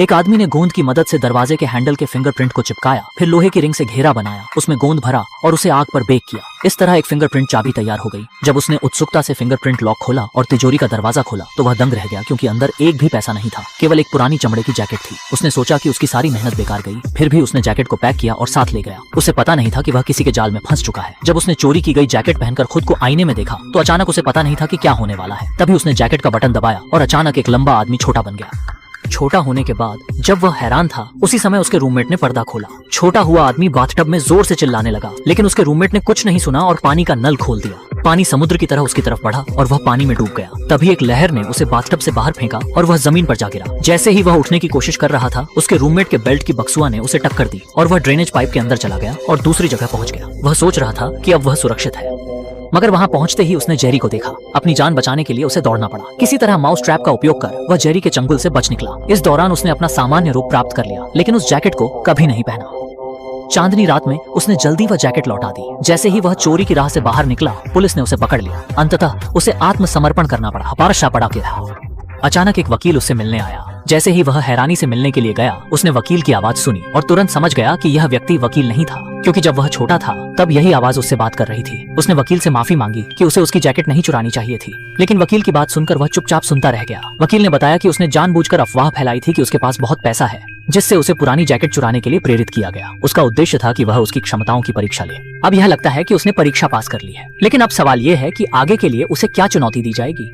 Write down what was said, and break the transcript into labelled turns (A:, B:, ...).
A: एक आदमी ने गोंद की मदद से दरवाजे के हैंडल के फिंगरप्रिंट को चिपकाया, फिर लोहे की रिंग से घेरा बनाया, उसमें गोंद भरा और उसे आग पर बेक किया। इस तरह एक फिंगरप्रिंट चाबी तैयार हो गई। जब उसने उत्सुकता से फिंगरप्रिंट लॉक खोला और तिजोरी का दरवाजा खोला तो वह दंग रह गया, क्योंकि अंदर एक भी पैसा नहीं था, केवल एक पुरानी चमड़े की जैकेट थी। उसने सोचा कि उसकी सारी मेहनत बेकार गई, फिर भी उसने जैकेट को पैक किया और साथ ले गया। उसे पता नहीं था कि वह किसी के जाल में फंस चुका है। जब उसने चोरी की गई जैकेट पहनकर खुद को आईने में देखा तो अचानक उसे पता नहीं था कि क्या होने वाला है। तभी उसने जैकेट का बटन दबाया और अचानक एक लंबा आदमी छोटा बन गया। छोटा होने के बाद जब वह हैरान था, उसी समय उसके रूममेट ने पर्दा खोला। छोटा हुआ आदमी बाथटब में जोर से चिल्लाने लगा, लेकिन उसके रूममेट ने कुछ नहीं सुना और पानी का नल खोल दिया। पानी समुद्र की तरह उसकी तरफ बढ़ा और वह पानी में डूब गया। तभी एक लहर ने उसे बाथटब से बाहर फेंका और वह जमीन पर जा गिरा। जैसे ही वह उठने की कोशिश कर रहा था, उसके रूममेट के बेल्ट की बक्सुआ ने उसे टक्कर दी और वह ड्रेनेज पाइप के अंदर चला गया और दूसरी जगह पहुंच गया। वह सोच रहा था कि अब वह सुरक्षित है, मगर वहां पहुंचते ही उसने जेरी को देखा। अपनी जान बचाने के लिए उसे दौड़ना पड़ा। किसी तरह माउस ट्रैप का उपयोग कर वह जेरी के चंगुल से बच निकला। इस दौरान उसने अपना सामान्य रूप प्राप्त कर लिया, लेकिन उस जैकेट को कभी नहीं पहना। चांदनी रात में उसने जल्दी वह जैकेट लौटा दी। जैसे ही वह चोरी की राह से बाहर निकला, पुलिस ने उसे पकड़ लिया। अंततः उसे आत्मसमर्पण करना पड़ा। पारशा पड़ा के था। अचानक एक वकील उससे मिलने आया। जैसे ही वह हैरानी से मिलने के लिए गया, उसने वकील की आवाज सुनी और तुरंत समझ गया कि यह व्यक्ति वकील नहीं था, क्योंकि जब वह छोटा था तब यही आवाज उससे बात कर रही थी। उसने वकील से माफी मांगी कि उसे उसकी जैकेट नहीं चुरानी चाहिए थी, लेकिन वकील की बात सुनकर वह चुपचाप सुनता रह गया। वकील ने बताया कि उसने जानबूझकर अफवाह फैलाई थी कि उसके पास बहुत पैसा है, जिससे उसे पुरानी जैकेट चुराने के लिए प्रेरित किया गया। उसका उद्देश्य था कि वह उसकी क्षमताओं की परीक्षा ले। अब यह लगता है कि उसने परीक्षा पास कर ली है, लेकिन अब सवाल यह है कि आगे के लिए उसे क्या चुनौती दी जाएगी।